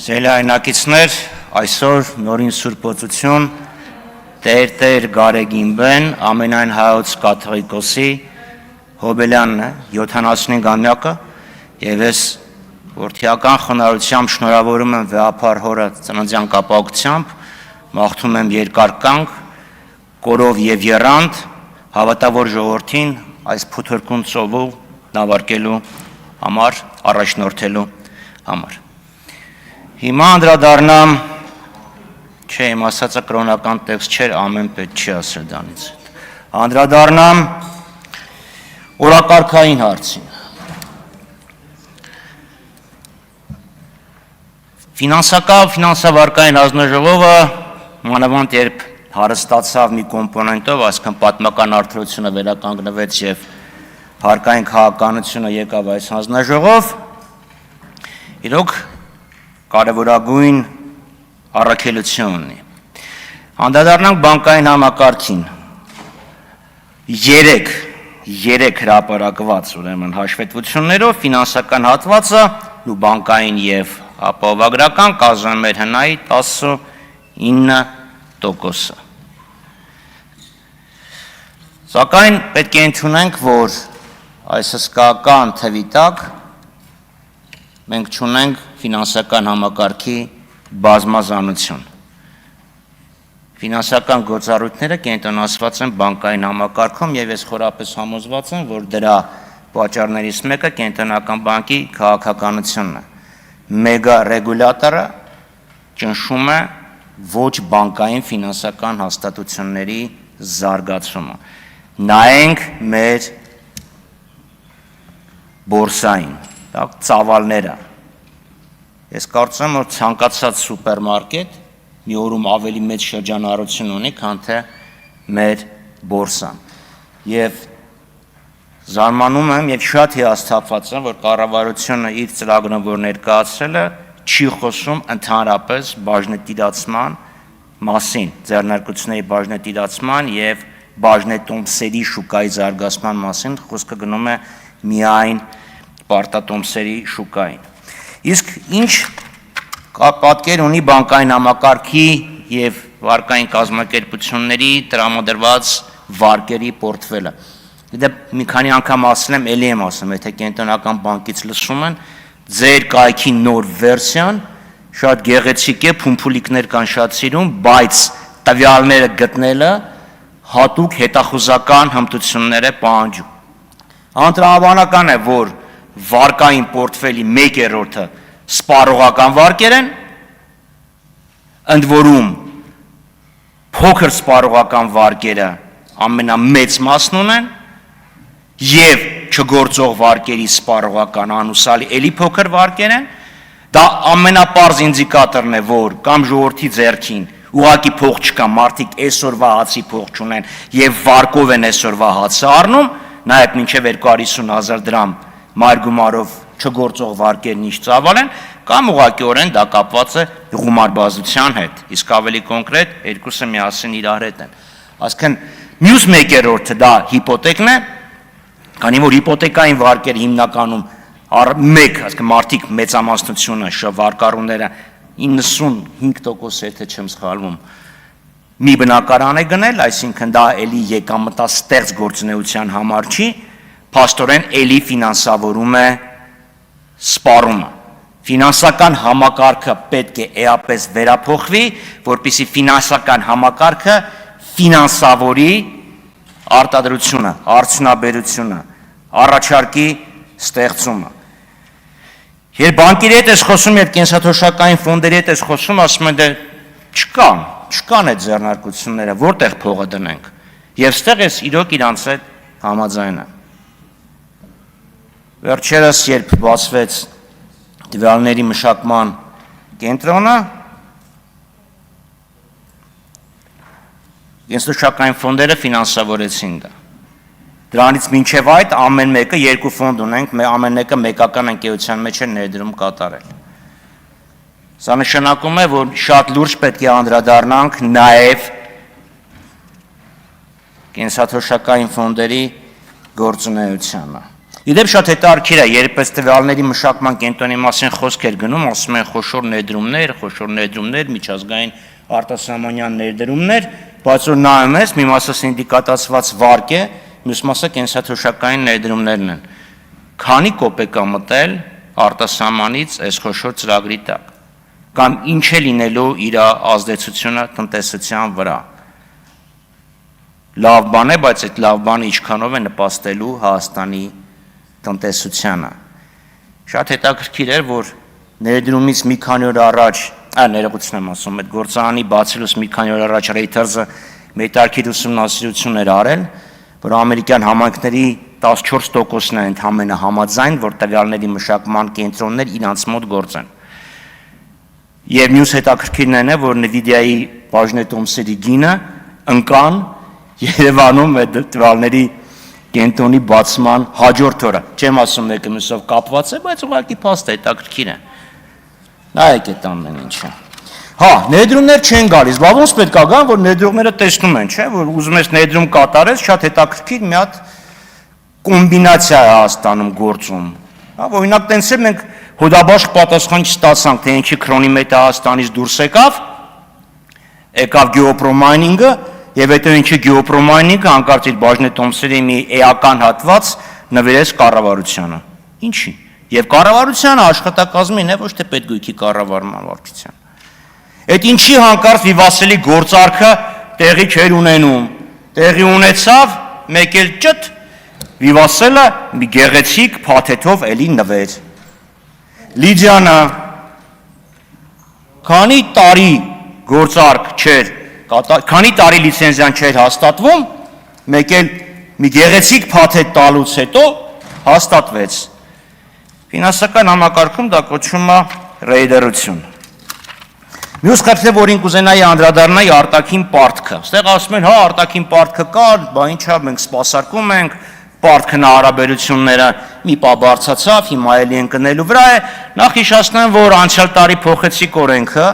Սելայնակիցներ, այսօր նորին սուրբոցություն Տեր Գարեգինբեն ամենայն հայոց կաթողիկոսի Հոբելյանն է 75-ամյակը եւ ես որդիական խոնարհությամբ շնորհավորում եմ վեհապար հորը ծննդյան կապակցությամբ մաղթում եմ երկար կյանք կորով եւ եռանդ հավատավոր ժողովրդին այս փոթորկուն ծովու նավարկելու համար առաջնորդելու համար Հիմա անդրադառնամ իմ ասածը կրոնական տեքստ չէր, ամեն պետք չի ասել դրանից անդրադառնամ օրակարգային հարցին ֆինանսավարկային հանձնաժողովը մանավանդ երբ հարստացավ մի կոմպոնենտով, այսինքն պատմական արդարությունը վերականգնվեց եւ հարկային քաղաքականությունը եկավ այս հանձնաժողով իրոք կարևորագույն առաքելություն ունի անդրադառնանք բանկային համակարգին երեք հրապարակված ուրեմն հաշվետվություններով ֆինանսական հատվածը ու բանկային եւ ապահովագրական կազմում էր հնայի 19%-ը Սակայն պետք է ընդունենք, որ այս հսկայական թվի տակ մենք չունենք ֆինանսական համակարգի բազմազանություն։ Ֆինանսական գործառույթները կենտրոնացված են բանկային համակարգում եւ ես խորապես համոզված եմ, որ դրա պատճառներից մեկը կենտրոնական բանկի քաղաքականությունն է։ Մեգա ռեգուլյատորը ճնշում է ոչ բանկային ֆինանսական հաստատությունների զարգացումը։ Նայենք մեր բորսային, ծավալները Ես կարծում եմ, որ ցանկացած սուպերմարկետ մի օրում ավելի մեծ շրջանառություն ունի, քան թե մեր բորսան։ Եվ զարմանում եմ եւ շատ հիասթափված եմ, որ կառավարությունը իր ծրագրում որ ներկայացրել է, չի խոսում ընդհանրապես բաժնետիրացման մասին, ձեռնարկությունների բաժնետիրացման եւ բաժնետոմսերի շուկայի զարգացման մասին, խոսքը գնում է միայն պարտատոմսերի շուկային։ Իսկ ինչ պատկեր ունի բանկային համակարգի եւ վարկային կազմակերպությունների տրամադրված վարկերի պորտֆելը։ Դե մի քանի անգամ ասել եմ, ելի եմ ասում, եթե կենտրոնական բանկից լսում են, ձեր կայքի նոր վերսիան շատ գեղեցիկ է, փումփուլիկներ կան շատ սիրուն, բայց տվյալները գտնելը հատուկ հետախուզական հմտություններ է պահանջում։ Անտրամաբանական է, որ վարկային պորտֆելի 1/3-ը սպառողական վարկեր են, ընդ որում փոքր սպառողական վարկերը ամենամեծ մասն ունեն եւ չգործող վարկերի սպառողական անուսալի էլի փոքր վարկեր են, դա ամենապարզ ինդիկատորն է, որ կամ ժողովրդի ձեռքին ուղղակի փող չկա, մարդիկ այսօրվա հացի փող չունեն եւ վարկով են այսօրվա հացը առնում, նաեւ մինչեւ 250,000 դրամ մարգումարով չգործող վարկերն ինչ ծավալ են, կամ ուղղակիորեն դա կապված է գումարբազության հետ, իսկ ավելի կոնկրետ երկուսը միասին իրար հետ են։ Այսինքն մյուս 1/3-ը դա հիպոթեկն է, քանի որ հիպոթեկային վարկերը հիմնականում այսինքն մարդիկ մեծամասնությունը վարկառուները 95% եթե չեմ սխալվում մի բնակարան է գնել, այսինքն դա էլի եկամտաստեղծ գործունեության համար չի, փաստորեն էլի ֆինանսավորում է սպառումը։ Ֆինանսական համակարգը պետք է էապես վերափոխվի, որպեսզի ֆինանսական համակարգը ֆինանսավորի արտադրությունը, արդյունաբերությունը, առաջարկի ստեղծումը։ Երբ բանկերի հետ ես խոսում եւ կենսաթոշակային ֆոնդերի հետ ես խոսում, ասում են դե չկան այդ ձեռնարկությունները, որտեղ փողը դնենք։ Եվ ստեղ ես իրոք իրանց հետ համաձայն եմ։ Վերջերս երբ բացվեց տվյալների մշակման կենտրոնը, կենսաթոշակային ֆոնդերը ֆինանսավորեցին դա։ Դրանից մինչև այդ ամեն մեկը երկու ֆոնդ ունենք, ամեն մեկը մեկական ընկերության մեջ է ներդրում կատարել։ Սա նշանակում է, որ շատ լուրջ պետք է անդրադառնանք նաև կենսաթոշակային ֆոնդերի գործունեությանը։ Իդեպ շատ հետաքրքիր է, երբ այս տվյալների մշակման կենտրոնի մասին խոսք էր գնում, ասում են խոշոր ներդրումներ, միջազգային արտասահմանյան ներդրումներ, բայց որ նայում ես, մի մասը սինդիկատացված վարկ է, մյուս մասը կենսաթոշակային ներդրումներն են։ Քանի կոպեկ է մտել արտասահմանից այս խոշոր ծրագրի տակ, կամ ինչ է լինելու իր ազդեցությունը տնտեսության վրա։ Լավ բան է, բայց այդ լավ բանը ինչքանով է նպաստելու Հայաստանի տնտեսությանը։ Շատ հետաքրքիր էր, որ ներդրումից մի քանի օր առաջ, ներողություն եմ ասում, այդ գործարանի բացելուց մի քանի օր առաջ Reuters-ը մետաքրքիր ուսումնասիրություն էր արել, որ ամերիկյան համայնքների 14%-ն է ընդհանրապես համաձայն, որ տվյալների մշակման կենտրոններ իրանց մոտ գործեն։ Եվ մյուս հետաքրքիրն այն է, որ Nvidia-ի բաժնետոմսերի գինը ընկան Երևանում այդ տվյալների կենտրոնի բացման հաջորդ օրը, չեմ ասում մեկը մյուսով կապված է, բայց ուղղակի փաստ է, հետաքրքիր է։ Նայեք այդ ամեն ինչը։ Հա, ներդրումներ չեն գալիս, բա ոնց պետք է գան, որ ներդրողները տեսնում են, չէ՞, որ ուզում ես ներդրում կատարես, շատ հետաքրքիր մի հատ կոմբինացիա է Հայաստանում գործում։ Հա, օրինակ տենց է մենք հոդաբաշխ պատասխան չստացանք, թե ինչի քրոնիմետրը Հայաստանից դուրս եկավ գեոպրոմայնինգը, եւ հետո ինչի գեոպրոմայնինգը հանկարծ իր բաժնետոմսերի մի էական հատված նվիրեց կառավարությանը։ Ինչի։ Եվ կառավարությանը աշխատակազմին է, ոչ թե պետգույքի կառավարման վարչության։ Այդ ինչի հանկարծ վիվասելի գործարքը տեղի չէր ունենում։ Տեղի ունեցավ, մեկ էլ ճտ վիվասելը մի գեղեցիկ փաթեթով էլի նվեր։ Լիդիանը քանի տարի գործարք չէր, քանի տարի լիցենզիան չէր հաստատվում, մեկ էլ մի գեղեցիկ փաթեթ տալուց հետո հաստատվեց։ Ֆինանսական համակարգում դա կոչվում է ռեյդերություն։ Մյուս խնդիրը, որին կուզենայի անդրադառնալ, արտաքին պարտքը։ Այստեղ ասում են, հա, արտաքին պարտքը կա, բա ինչա, մենք սպասարկում ենք, պարտքն հարաբերությունները մի պա բարձացավ, հիմա էլի ընկնելու վրա է։ Նախ հիշեցնեմ, որ անցյալ տարի փոխեցիք օրենքը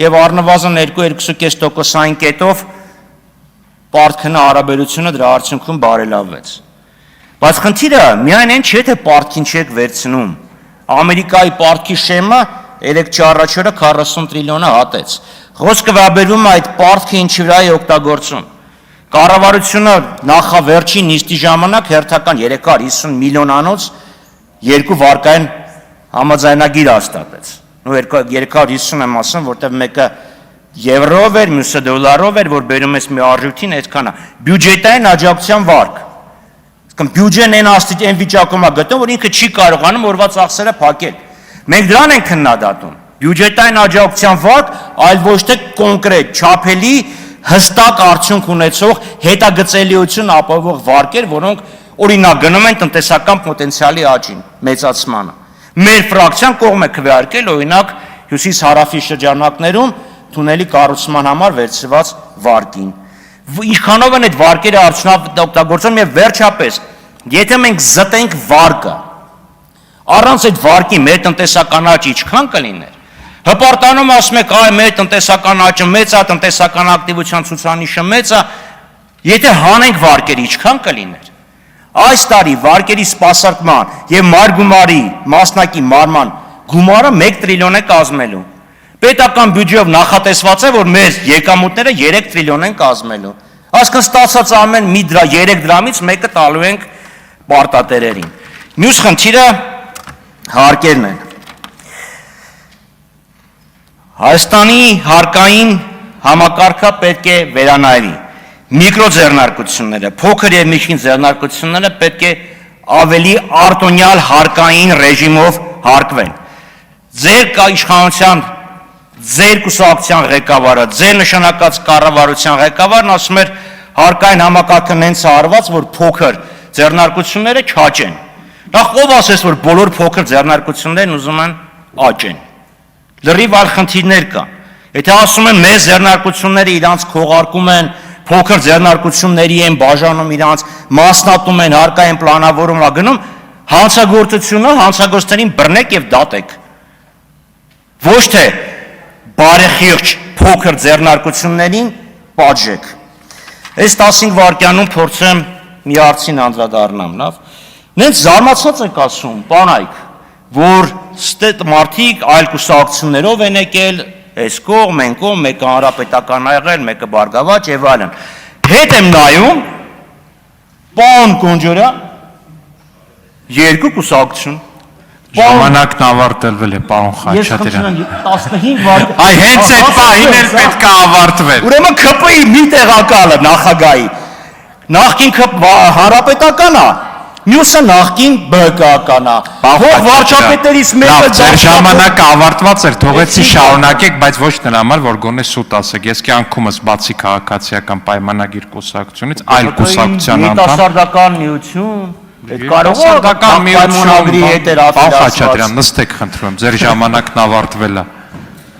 եւ առնվազն 2-2.5%-ային կետով պարտքն հարաբերությունը դրա արդյունքում բարելավվեց։ Բայց խնդիրը միայն այն չէ, թե պարտքին չեք վերցնում։ Ամերիկայի պարտքի շեմը երեք չառաջորը 40 տրիլիոնը հատեց։ Խոսքը վերաբերում է այդ պարտքը ինչի վրա է օգտագործում։ Կառավարությունը նախավերջին նիստի ժամանակ հերթական 350 միլիոնանոց 2 վարկային համաձայնագիր հաստատեց։ Ու 350 եմ ասում, որտեղ մեկը եվրով էր, մյուսը դոլարով էր, որ բերում ես մի արժույթին, այդքան է։ Բյուջետային աջակցության վարկ։ Իսկ բյուջեն այն վիճակում է գտնում, որ ինքը չի կարողանում օրվա ծախսերը փակել։ Մենք դրան ենք քննադատում։ Բյուջետային աջակցության վարկ, այլ ոչ թե կոնկրետ, չափելի, հստակ արդյունք ունեցող հետագծելիություն ապահովող վարկեր, որոնք օրինակ գնում են տնտեսական պոտենցիալի աճին, մեծացմանը։ Մեր ֆրակցիան կողմ է քվեարկել օրինակ հյուսիս-հարավի շրջանակներում թունելի կառուցման համար վերցված վարկին։ Ինչքանով են այդ վարկերը արդյունավետ օգտագործում եւ վերջապես, եթե մենք զտենք վարկը, առանց այդ վարկի մեր տնտեսական աճը ինչքան կլիներ։ Հպարտանում ասում եք, այ մեր տնտեսական աճը մեծ է, տնտեսական ակտիվության ցուցանիշը մեծ է, եթե հանենք վարկերը ինչքան կլիներ։ Այս տարի վարկերի սպասարկման եւ մարգումարի մասնակի մարման գումարը 1 տրիլիոն է կազմելու։ Պետական բյուջեով նախատեսված է, որ մեր եկամուտները 3 տրիլիոն են կազմելու։ Այսինքն ստացած ամեն մի 3 դրամից մեկը տալու ենք պարտատերերին։ Մյուս խնդիրը հարկերն են։ Հայաստանի հարկային համակարգը պետք է վերանայվի։ Միկրոձեռնարկությունները, փոքր եւ միջին ձեռնարկությունները պետք է ավելի արտոնյալ հարկային ռեժիմով հարկվեն։ Ձեր իշխանության, ձեր կուսակցության ղեկավարը, ձեր նշանակած կառավարության ղեկավարն ասում էր հարկային համակարգը նենց արված, որ փոքր ձեռնարկությունները չաճեն։ Նախ ով ասես, որ բոլոր փոքր ձեռնարկություններն ուզում են աճեն։ Լրիվ այլ խնդիրներ կան։ Եթե ասում են մեր ձեռնարկությունները իրանց քողարկում են, փոքր ձեռնարկությունների են բաժանում իրանց, մասնատում են, հարկային պլանավորում ագնում, հանցագործությունը հանցագործներին բռնեք եւ դատեք։ Ոչ թե բարեխիղճ փոքր ձեռնարկություններին պատժեք։ Այս 15 վայրկյանում փորձեմ մի հարցին անդրադառնամ, լավ։ Նենց զարմացած եք ասում, պանայք, որ ստետ մարդիկ այլ կուսակցություններով են եկել, այս կողմ, են կողմ, մեկը հանրապետական ա եղել, մեկը Բարգավաճ եւ այլն։ Հետ եմ նայում, պարոն Կոնջորյան, երկու կուսակցություն։ Ժամանակն ավարտվել է, պարոն Խաչատրյան։ Ես 15 վայր։ Այ հենց այդ պահին էլ պետք է ավարտվեր։ Ուրեմն ԿՊ-ի մի տեղակալը նախագահի, նախկին հանրապետական է, մյուսը նախկին ԲԿ-ական է։ Հող վարչապետերից մեկը ձեր ժամանակը ավարտված էր, թողեցի շարունակեք, բայց ոչ նրա համար, որ գոնե սուտ ասեք։ Ես կյանքումս բացի քաղաքացիական պայմանագիր կուսակցությունից, այլ կուսակցության անդամ։ Երիտասարդական միություն, այդ կարող է Սարդական պայմանագրի հետ էր Պարոն ապիրասված։ Խաչատրյան, նստեք խնդրում, ձեր ժամանակն ավարտվել է։